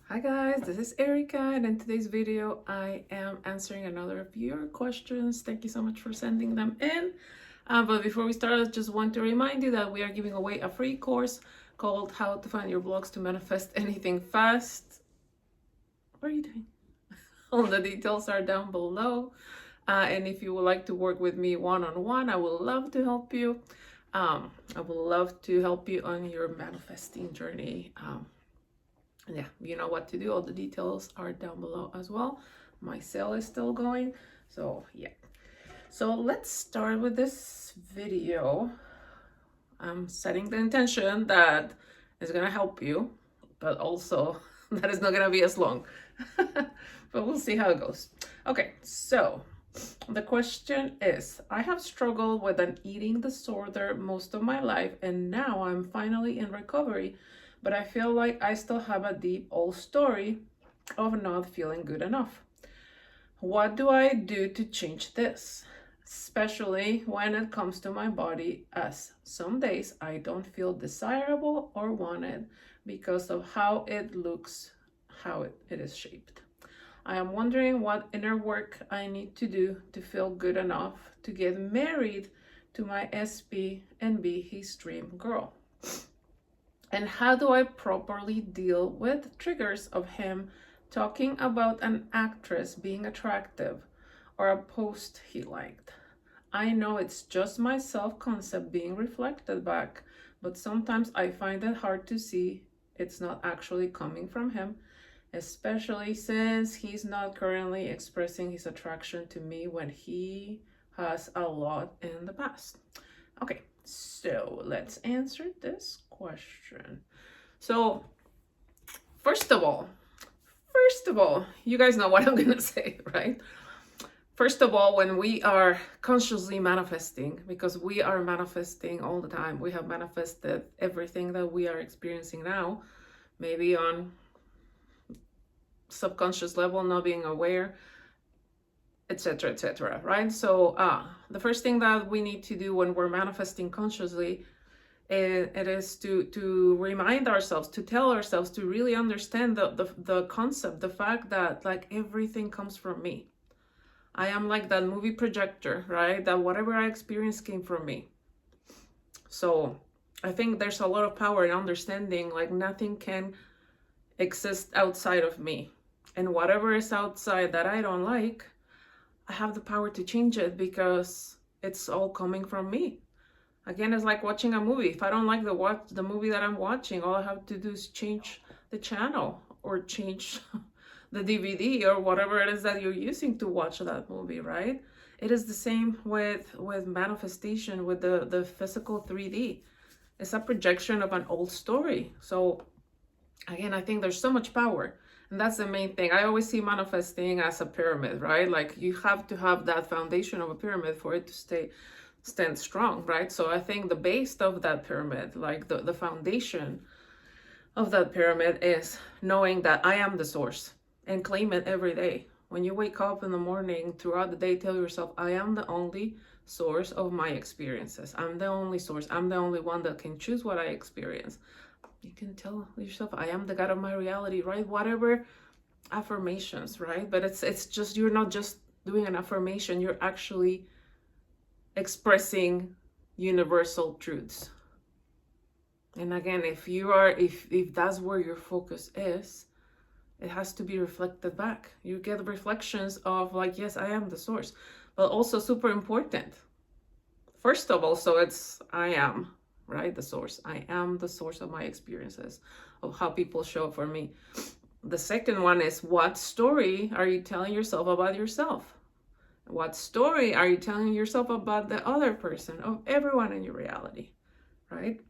Hi guys, this is Erika, and in today's video I am answering another of your questions. Thank you so much for sending them in. But before we start, I just want to remind you that we are giving away a free course called How to Find Your Blocks to Manifest Anything Fast. What are you doing? All the details are down below. And if you would like to work with me one-on-one, I would love to help you. I would love to help you on your manifesting journey. Yeah, you know what to do. All the details are down below as well. My sale is still going, so yeah. So let's start with this video. I'm setting the intention that is gonna help you, but also that is not gonna be as long. But we'll see how it goes. Okay, so the question is, I have struggled with an eating disorder most of my life, and now I'm finally in recovery, but I feel like I still have a deep old story of not feeling good enough. What do I do to change this? Especially when it comes to my body, as some days I don't feel desirable or wanted because of how it looks, how it is shaped. I am wondering what inner work I need to do to feel good enough to get married to my SP and be his dream girl. And how do I properly deal with triggers of him talking about an actress being attractive or a post he liked? I know it's just my self-concept being reflected back, but sometimes I find it hard to see it's not actually coming from him, especially since he's not currently expressing his attraction to me when he has a lot in the past. Okay, so let's answer this question. So first of all, you guys know what I'm gonna say, right? First of all, when we are consciously manifesting, because we are manifesting all the time, we have manifested everything that we are experiencing now, maybe on subconscious level, not being aware, etc., right? So the first thing that we need to do when we're manifesting consciously, it is to remind ourselves, to tell ourselves, to really understand the concept, the fact that like everything comes from me. I am like that movie projector, right? That whatever I experience came from me. So I think there's a lot of power in understanding like nothing can exist outside of me. And whatever is outside that I don't like, I have the power to change it because it's all coming from me. Again, it's like watching a movie. If I don't like the movie that I'm watching, all I have to do is change the channel or change the DVD or whatever it is that you're using to watch that movie, right? It is the same with manifestation, with the physical 3D. It's a projection of an old story. So again, I think there's so much power. And that's the main thing. I always see manifesting as a pyramid, right? Like you have to have that foundation of a pyramid for it to stand strong, right? So I think the base of that pyramid, like the foundation of that pyramid is knowing that I am the source and claim it every day. When you wake up in the morning, throughout the day, tell yourself, I am the only source of my experiences. I'm the only source. I'm the only one that can choose what I experience. You can tell yourself, I am the God of my reality, right? Whatever affirmations, right? But it's just, you're not just doing an affirmation, you're actually expressing universal truths. And again, if that's where your focus is, it has to be reflected back. You get reflections of like, yes, I am the source, but also super important. First of all, so it's I am, right? The source. I am the source of my experiences, of how people show up for me. The second one is, what story are you telling yourself about yourself? What story are you telling yourself about the other person, of everyone in your reality, right?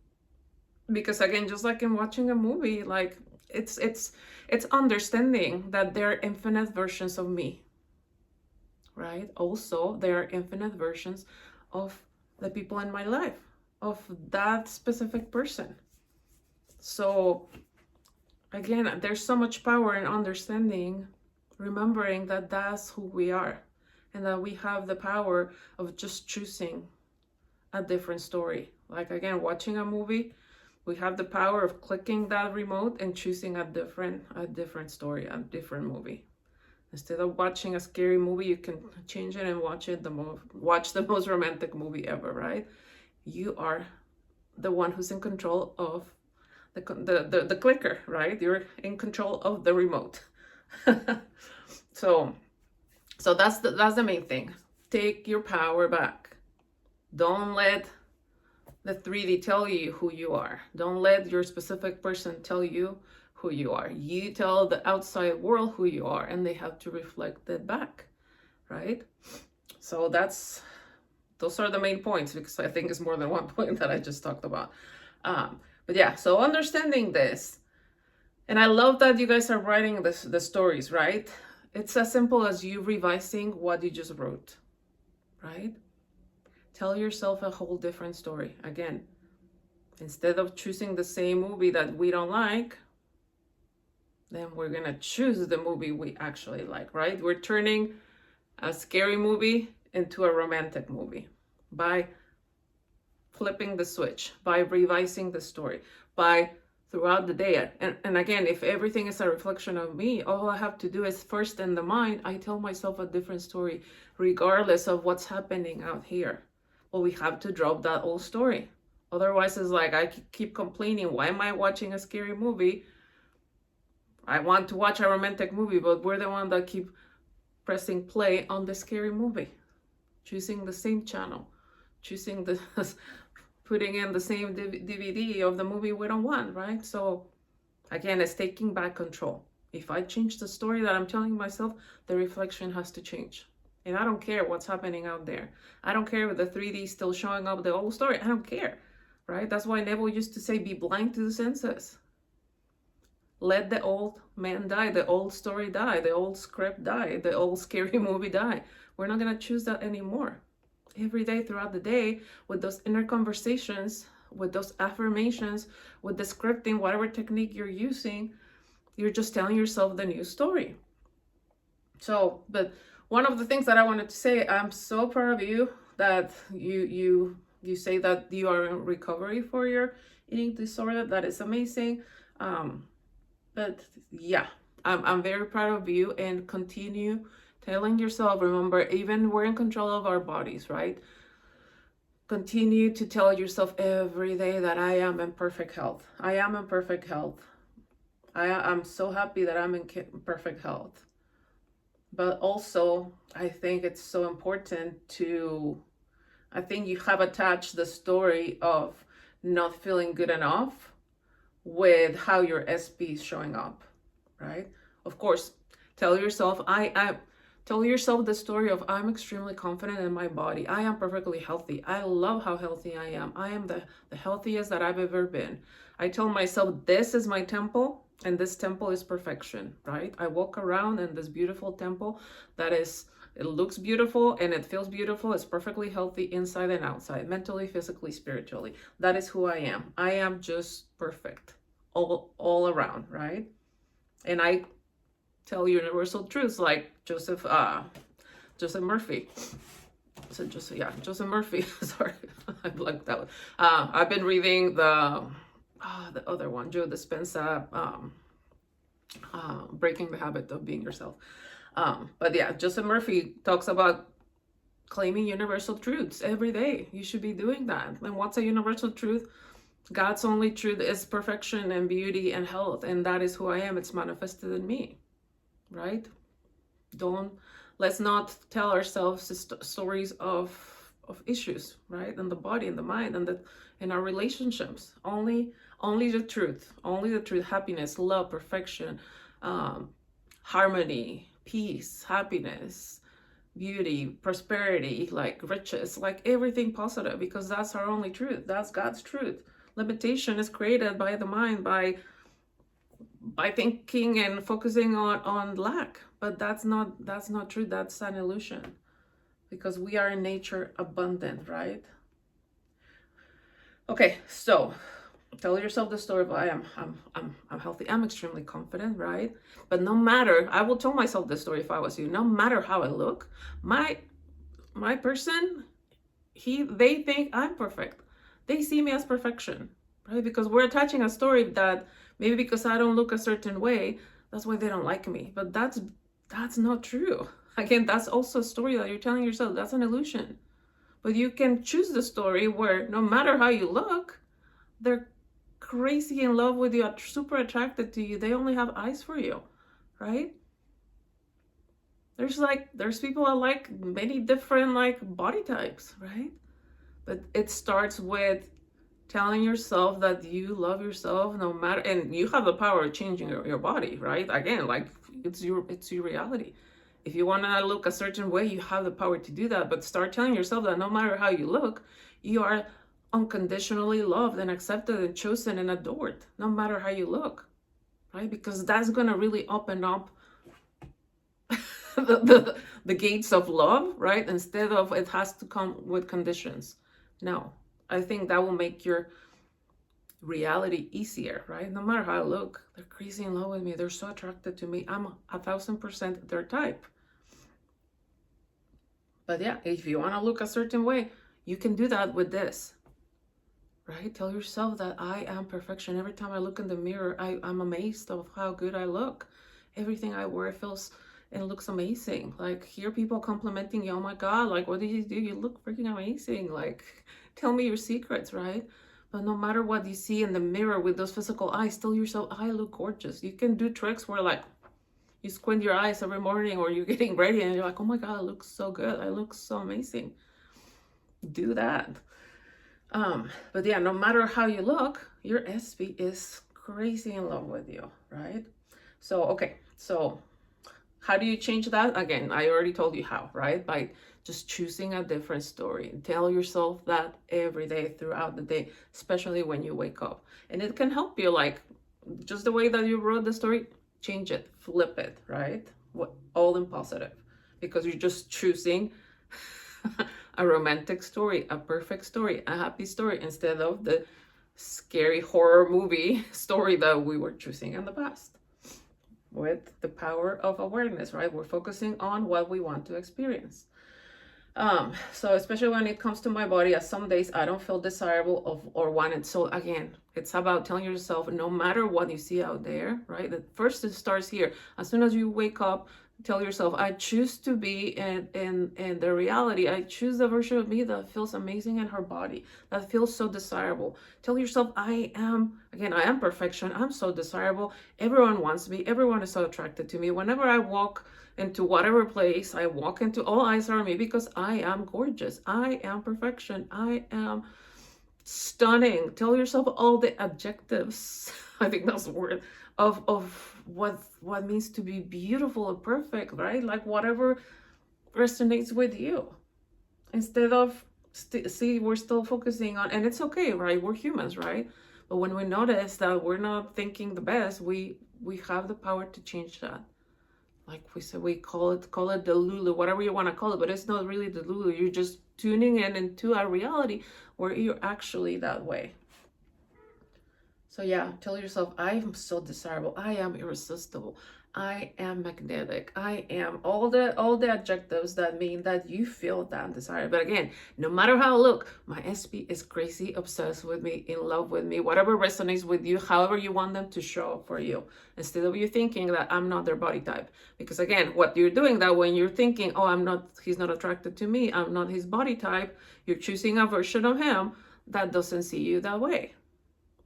Because again, just like in watching a movie, like it's understanding that there are infinite versions of me, right? Also, there are infinite versions of the people in my life, of that specific person. So again, there's so much power in understanding, remembering that that's who we are, and that we have the power of just choosing a different story. Like again, watching a movie, We have the power of clicking that remote and choosing a different story, a different movie. Instead of watching a scary movie, you can change it and watch the most romantic movie ever, right? You are the one who's in control of the clicker, right? You're in control of the remote. So that's the main thing. Take your power back. Don't let the 3D tell you who you are. Don't let your specific person tell you who you are. You tell the outside world who you are, and they have to reflect it back, right? So those are the main points, because I think it's more than one point that I just talked about. But yeah, so understanding this, and I love that you guys are writing the stories, right? It's as simple as you revising what you just wrote, right? Tell yourself a whole different story. Again, instead of choosing the same movie that we don't like, then we're gonna choose the movie we actually like, right? We're turning a scary movie into a romantic movie by flipping the switch, by revising the story, by throughout the day. And again, if everything is a reflection of me, all I have to do is first in the mind, I tell myself a different story, regardless of what's happening out here. Well, we have to drop that old story. Otherwise, it's like I keep complaining, why am I watching a scary movie? I want to watch a romantic movie, but we're the one that keep pressing play on the scary movie, choosing the same channel, choosing putting in the same DVD of the movie we don't want, right? So again, it's taking back control. If I change the story that I'm telling myself, the reflection has to change. And I don't care what's happening out there. I don't care if the 3D is still showing up the old story. I don't care, right? That's why Neville used to say, be blind to the senses. Let the old man die, the old story die, the old script die, the old scary movie die. We're not going to choose that anymore. Every day throughout the day, with those inner conversations, with those affirmations, with the scripting, whatever technique you're using, you're just telling yourself the new story. So, but one of the things that I wanted to say, I'm so proud of you that you say that you are in recovery for your eating disorder. That is amazing. But yeah, I'm very proud of you, and continue telling yourself, remember, even we're in control of our bodies, right? Continue to tell yourself every day that I am in perfect health. I am in perfect health. I'm so happy that I'm in perfect health. But also, I think it's so important I think you have attached the story of not feeling good enough with how your SP is showing up, right? Of course, tell yourself, tell yourself the story of I'm extremely confident in my body. I am perfectly healthy. I love how healthy I am. I am the healthiest that I've ever been. I tell myself this is my temple, and this temple is perfection, right? I walk around in this beautiful temple it looks beautiful and it feels beautiful. It's perfectly healthy inside and outside, mentally, physically, spiritually. That is who I am. I am just perfect all around, right? And I tell universal truths like Joseph Murphy. So Joseph Murphy. Sorry, I blanked out. I've been reading the other one, Joe Dispenza, Breaking the Habit of Being Yourself. But yeah, Joseph Murphy talks about claiming universal truths every day. You should be doing that. And what's a universal truth? God's only truth is perfection and beauty and health, and that is who I am. It's manifested in me, right? Let's not tell ourselves stories of issues, right? In the body, in the mind, and in our relationships. Only the truth, happiness, love, perfection, harmony, peace, happiness, beauty, prosperity, like riches, like everything positive, because that's our only truth. That's God's truth. Limitation is created by the mind, by thinking and focusing on lack. But that's not true. That's an illusion, because we are in nature abundant, right? Okay, so tell yourself the story of I'm healthy, I'm extremely confident, right? But no matter, I will tell myself this story if I was you, no matter how I look, my person, they think I'm perfect. They see me as perfection. right? Because we're attaching a story that maybe because I don't look a certain way, that's why they don't like me. But that's not true. Again, that's also a story that you're telling yourself. That's an illusion. But you can choose the story where no matter how you look, they're crazy in love with you, super attracted to you. They only have eyes for you, right? There's people that like many different like body types, right? But it starts with telling yourself that you love yourself no matter, and you have the power of changing your body, right? Again, like it's your reality. If you want to look a certain way, you have the power to do that. But start telling yourself that no matter how you look, you are unconditionally loved and accepted and chosen and adored, no matter how you look, right? Because that's going to really open up the gates of love, right? Instead of it has to come with conditions. No, I think that will make your reality easier, right? No matter how I look, they're crazy in love with me. They're so attracted to me. I'm 1,000% their type. But yeah, if you want to look a certain way, you can do that with this, right? Tell yourself that I am perfection. Every time I look in the mirror, I'm amazed of how good I look. Everything I wear feels and looks amazing. Like, hear people complimenting you. Oh my God, like, what did you do? You look freaking amazing. Like, tell me your secrets, right? But no matter what you see in the mirror with those physical eyes, tell yourself, I look gorgeous. You can do tricks where like you squint your eyes every morning or you're getting ready and you're like, oh my God, I look so good. I look so amazing. Do that. But yeah, no matter how you look, your SP is crazy in love with you, right? So, okay. So how do you change that? Again, I already told you how, right? By just choosing a different story. Tell yourself that every day throughout the day, especially when you wake up. And it can help you, like, just the way that you wrote the story, change it, flip it, right? All in positive. Because you're just choosing a romantic story, a perfect story, a happy story, instead of the scary horror movie story that we were choosing in the past. With the power of awareness, right? We're focusing on what we want to experience. So especially when it comes to my body, some days I don't feel desirable or wanted. So again, it's about telling yourself, no matter what you see out there, right? That first it starts here. As soon as you wake up, tell yourself, I choose to be in the reality. I choose the version of me that feels amazing in her body, that feels so desirable. Tell yourself, I am perfection. I'm so desirable. Everyone wants me. Everyone is so attracted to me. Whenever I walk into whatever place I walk into, all eyes are on me because I am gorgeous. I am perfection. I am stunning. Tell yourself all the adjectives. I think that's the word of what means to be beautiful and perfect, right? Like whatever resonates with you. Instead of we're still focusing on, and it's okay, right? We're humans, right? But when we notice that we're not thinking the best, we have the power to change that. Like we said, we call it the Lulu, whatever you want to call it, but it's not really the Lulu. You're just tuning into a reality where you're actually that way. So yeah, tell yourself, I am so desirable. I am irresistible. I am magnetic. I am all the adjectives that mean that you feel that desire. But again, no matter how I look, my SP is crazy obsessed with me, in love with me, whatever resonates with you, however you want them to show up for you. Instead of you thinking that I'm not their body type. Because again, what you're doing that when you're thinking, oh, he's not attracted to me, I'm not his body type, you're choosing a version of him that doesn't see you that way.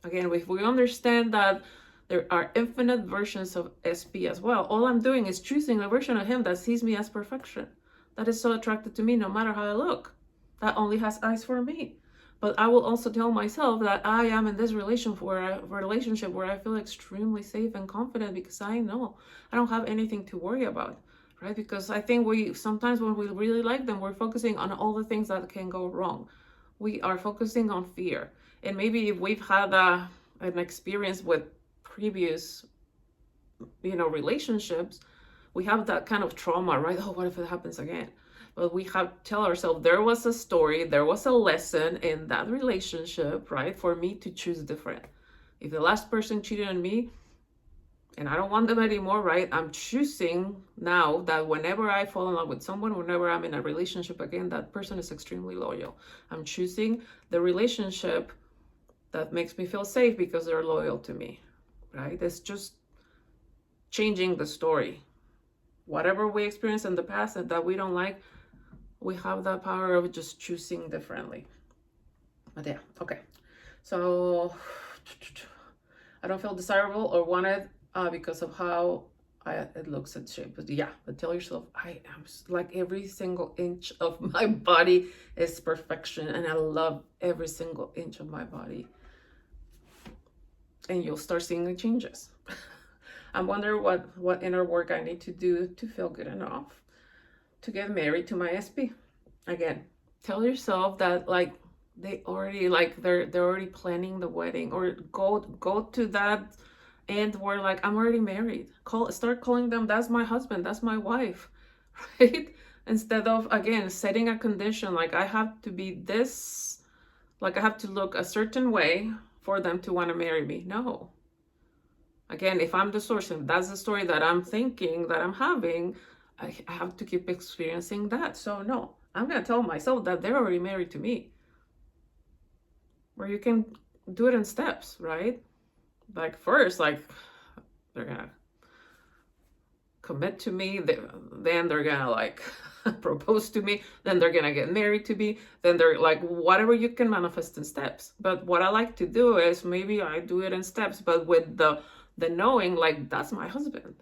Again, if we understand that there are infinite versions of SP as well, all I'm doing is choosing a version of him that sees me as perfection, that is so attracted to me no matter how I look, that only has eyes for me. But I will also tell myself that I am in this relationship where I feel extremely safe and confident because I know I don't have anything to worry about, right? Because I think sometimes when we really like them, we're focusing on all the things that can go wrong. We are focusing on fear. And maybe if we've had an experience with previous, relationships, we have that kind of trauma, right? Oh, what if it happens again? But we have to tell ourselves there was a story, there was a lesson in that relationship, right? For me to choose different. If the last person cheated on me and I don't want them anymore, right? I'm choosing now that whenever I fall in love with someone, whenever I'm in a relationship again, that person is extremely loyal. I'm choosing the relationship that makes me feel safe because they're loyal to me, right? It's just changing the story. Whatever we experienced in the past and that we don't like, we have the power of just choosing differently. But yeah, okay. So I don't feel desirable or wanted because of how it looks and shape. But yeah, but tell yourself, I am like every single inch of my body is perfection, and I love every single inch of my body. And you'll start seeing the changes. I wonder what inner work I need to do to feel good enough to get married to my SP. Again, tell yourself that like they already like they're already planning the wedding, or go to that end where like I'm already married. Start calling them that's my husband, that's my wife, right? Instead of again setting a condition like I have to be this, like I have to look a certain way for them to want to marry me. No. Again, if I'm the source and that's the story that I'm thinking that I'm having, I have to keep experiencing that. So no, I'm going to tell myself that they're already married to me. Or you can do it in steps, right? Like first, like they're going to commit to me, then they're going to like propose to me, then they're going to get married to me, then they're like whatever you can manifest in steps. But what I like to do is maybe I do it in steps, but with the knowing like that's my husband.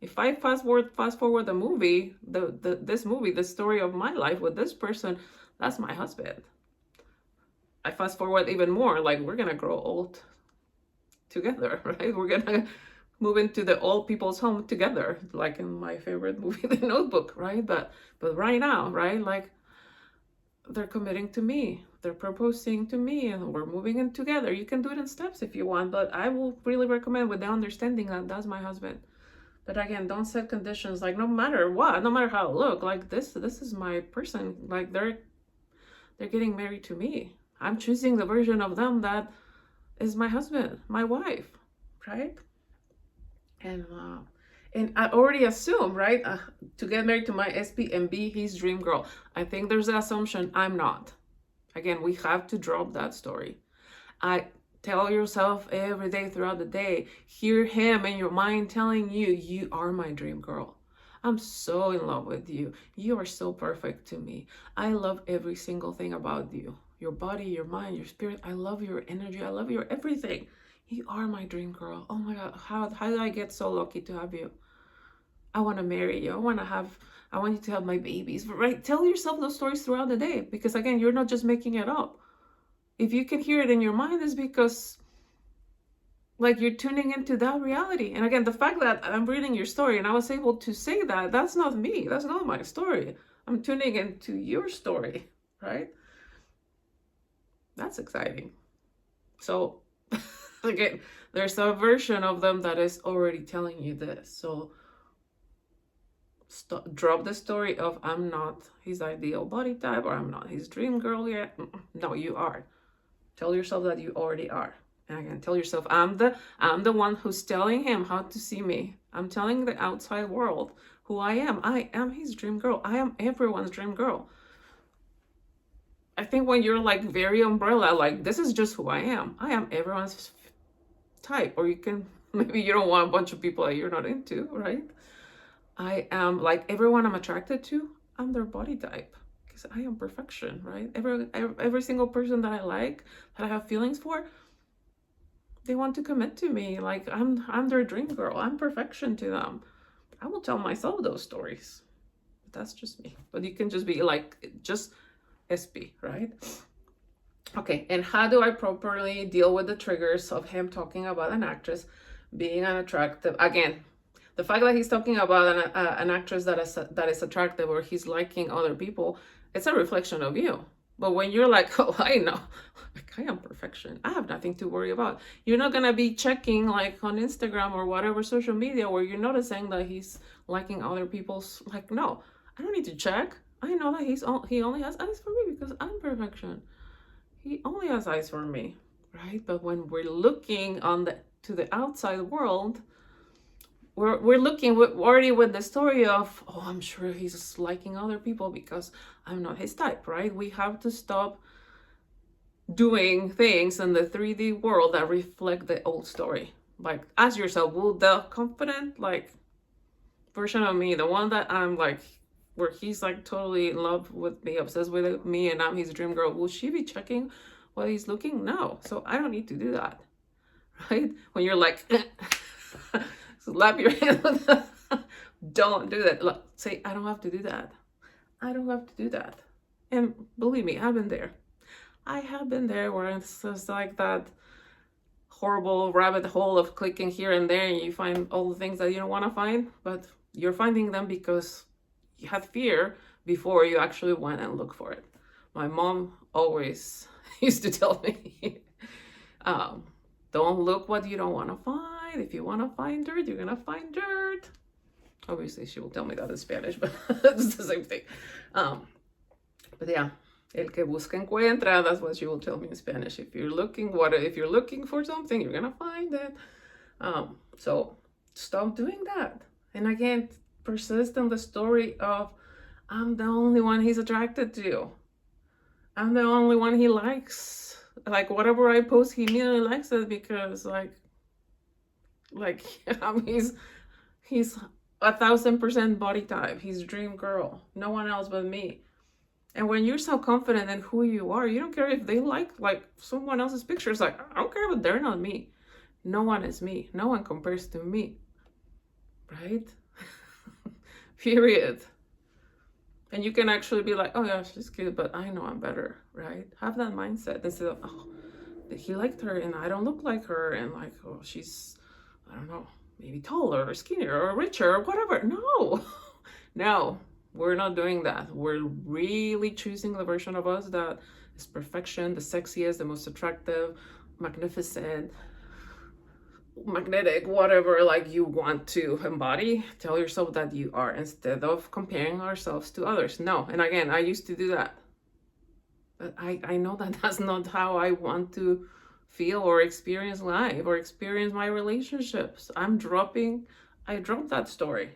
If I fast forward the movie, the story of my life with this person, that's my husband. I fast forward even more, like we're gonna grow old together, right? We're gonna move into the old people's home together, like in my favorite movie, The Notebook, right? But right now, right, like they're committing to me, they're proposing to me, and we're moving in together. You can do it in steps if you want, but I will really recommend with the understanding that that's my husband. But again, don't set conditions like no matter what, no matter how I look, like this is my person. Like they're getting married to me. I'm choosing the version of them that is my husband, my wife, right? And I already assume, right, to get married to my SP and be his dream girl. I think there's an assumption I'm not. Again, we have to drop that story. Tell yourself every day throughout the day, hear him in your mind telling you, you are my dream girl. I'm so in love with you. You are so perfect to me. I love every single thing about you. Your body, your mind, your spirit. I love your energy. I love your everything. You are my dream girl. Oh my God, how did I get so lucky to have you? I want to marry you. I want you to have my babies, right? Tell yourself those stories throughout the day, because again, you're not just making it up. If you can hear it in your mind, it's because like you're tuning into that reality. And again, the fact that I'm reading your story and I was able to say that, that's not me. That's not my story. I'm tuning into your story, right? That's exciting. So again, there's a version of them that is already telling you this. So drop the story of I'm not his ideal body type, or I'm not his dream girl yet. No, you are. Tell yourself that you already are. And again, tell yourself I'm the one who's telling him how to see me. I'm telling the outside world who I am. I am his dream girl. I am everyone's dream girl. I think when you're like very umbrella, like this is just who I am. I am everyone's type. Or you can, maybe you don't want a bunch of people that you're not into, right? I am like everyone I'm attracted to, I'm their body type. Because I am perfection, right? Every single person that I like, that I have feelings for, they want to commit to me. Like I'm their dream girl. I'm perfection to them. I will tell myself those stories. That's just me. But you can just be like, just SP, right? Okay, and how do I properly deal with the triggers of him talking about an actress being unattractive? Again, the fact that he's talking about an actress that is attractive, or he's liking other people, it's a reflection of you. But when you're like, oh, I know, like I am perfection, I have nothing to worry about. You're not gonna be checking like on Instagram or whatever social media where you're noticing that he's liking other people's. Like, no, I don't need to check. I know that he only has eyes for me because I'm perfection. He only has eyes for me, right? But when we're looking to the outside world, we're looking already with the story of, oh, I'm sure he's liking other people because I'm not his type, right? We have to stop doing things in the 3D world that reflect the old story. Like, ask yourself, will the confident, like, version of me, the one that I'm like, where he's like totally in love with me, obsessed with me, and I'm his dream girl, will she be checking while he's looking? No. So I don't need to do that, right? When you're like, slap your hand with that. Don't do that. Look, say, I don't have to do that. I don't have to do that. And believe me, I've been there. I have been there where it's just like that horrible rabbit hole of clicking here and there, and you find all the things that you don't want to find, but you're finding them because you had fear before you actually went and looked for it. My mom always used to tell me, don't look what you don't want to find. If you want to find dirt, you're going to find dirt. Obviously, she will tell me that in Spanish, but it's the same thing. But yeah, el que busca encuentra, that's what she will tell me in Spanish. If you're looking for something, you're going to find it. So stop doing that. And again, persist in the story of, I'm the only one he's attracted to. I'm the only one he likes. Like, whatever I post, he immediately likes it because, like he's 1,000% body type. He's dream girl. No one else but me. And when you're so confident in who you are, you don't care if they like someone else's pictures. Like, I don't care, but they're not me. No one is me. No one compares to me. Right? Period. And you can actually be like, oh yeah, she's cute, but I know I'm better, right? Have that mindset instead of, oh, he liked her and I don't look like her, and like, oh, she's, I don't know, maybe taller or skinnier or richer or whatever. No, no, we're not doing that. We're really choosing the version of us that is perfection, the sexiest, the most attractive, magnificent, magnetic, whatever like you want to embody. Tell yourself that you are, instead of comparing ourselves to others. No. And again, I used to do that, but I know that that's not how I want to feel or experience life or experience my relationships. I dropped that story.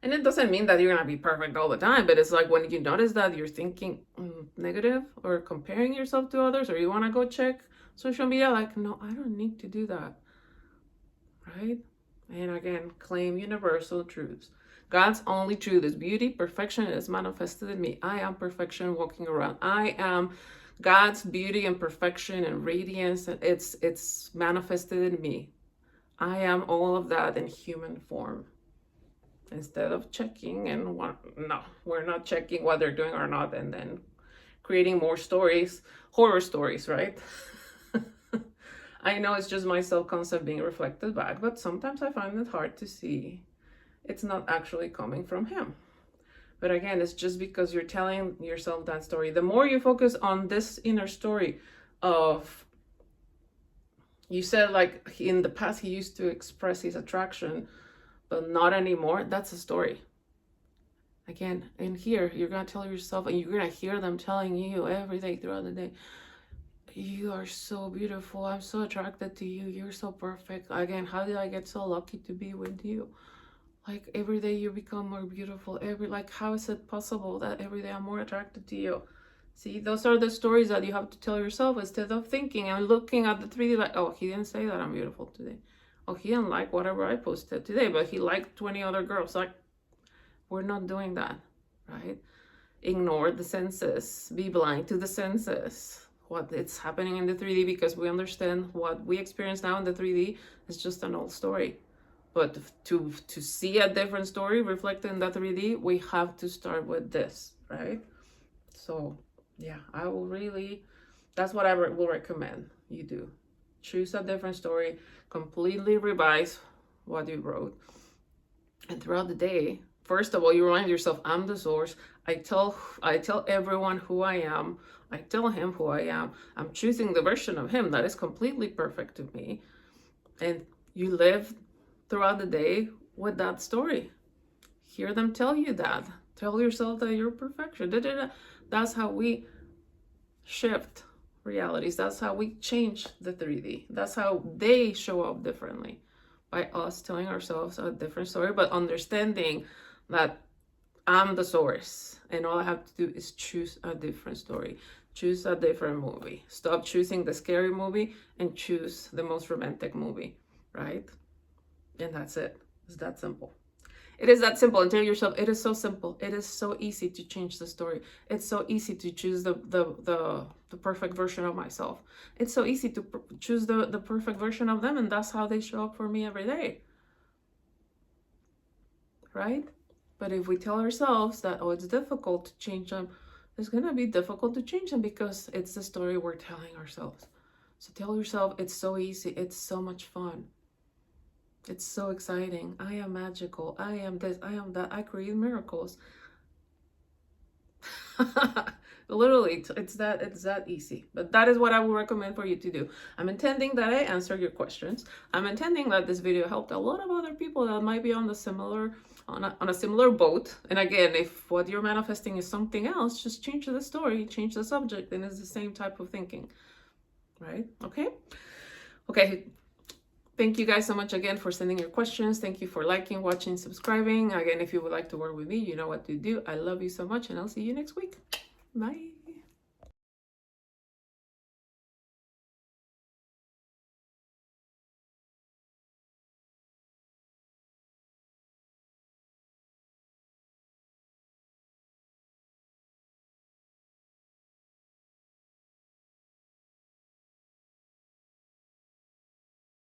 And it doesn't mean that you're gonna be perfect all the time, but it's like when you notice that you're thinking negative or comparing yourself to others, or you want to go check social media, like, no, I don't need to do that, right? And again, claim universal truths. God's only truth is beauty. Perfection is manifested in me. I am perfection walking around. I am God's beauty and perfection and radiance, and it's manifested in me. I am all of that in human form. Instead of checking and we're not checking what they're doing or not, and then creating more stories, horror stories, right? I know it's just my self-concept being reflected back, but sometimes I find it hard to see it's not actually coming from him. But again, it's just because you're telling yourself that story. The more you focus on this inner story of, you said like in the past he used to express his attraction, but not anymore, that's a story. Again, in here, you're going to tell yourself, and you're going to hear them telling you every day throughout the day, you are so beautiful, I'm so attracted to you, you're so perfect. Again, how did I get so lucky to be with you? Like, every day you become more beautiful. How is it possible that every day I'm more attracted to you? See, those are the stories that you have to tell yourself, instead of thinking and looking at the 3D like, oh, he didn't say that I'm beautiful today. Oh, he didn't like whatever I posted today, but he liked 20 other girls. Like, we're not doing that, right? Ignore the senses. Be blind to the senses. What it's happening in the 3D, because we understand what we experience now in the 3D is just an old story. But to see a different story reflected in that 3D, we have to start with this, right? So yeah, that's what I will recommend you do. Choose a different story, completely revise what you wrote. And throughout the day, first of all, you remind yourself, I'm the source. I tell everyone who I am. I tell him who I am. I'm choosing the version of him that is completely perfect to me. And you live throughout the day with that story. Hear them tell you that. Tell yourself that you're perfection. That's how we shift realities. That's how we change the 3D. That's how they show up differently, by us telling ourselves a different story, but understanding that I'm the source and all I have to do is choose a different story. Choose a different movie. Stop choosing the scary movie and choose the most romantic movie, right? And that's it. It's that simple. It is that simple. And tell yourself, it is so simple. It is so easy to change the story. It's so easy to choose the perfect version of myself. It's so easy to choose the perfect version of them, and that's how they show up for me every day. Right? But if we tell ourselves that, oh, it's difficult to change them, it's going to be difficult to change them because it's the story we're telling ourselves. So tell yourself, it's so easy. It's so much fun. It's so exciting. I am magical. I am this. I am that. I create miracles. Literally, it's that easy. But that is what I would recommend for you to do. I'm intending that I answered your questions. I'm intending that this video helped a lot of other people that might be on a similar boat. And again, if what you're manifesting is something else, just change the story, change the subject, and it's the same type of thinking. Right? Okay. Thank you guys so much again for sending your questions. Thank you for liking, watching, subscribing. Again, if you would like to work with me, you know what to do. I love you so much, and I'll see you next week. Bye.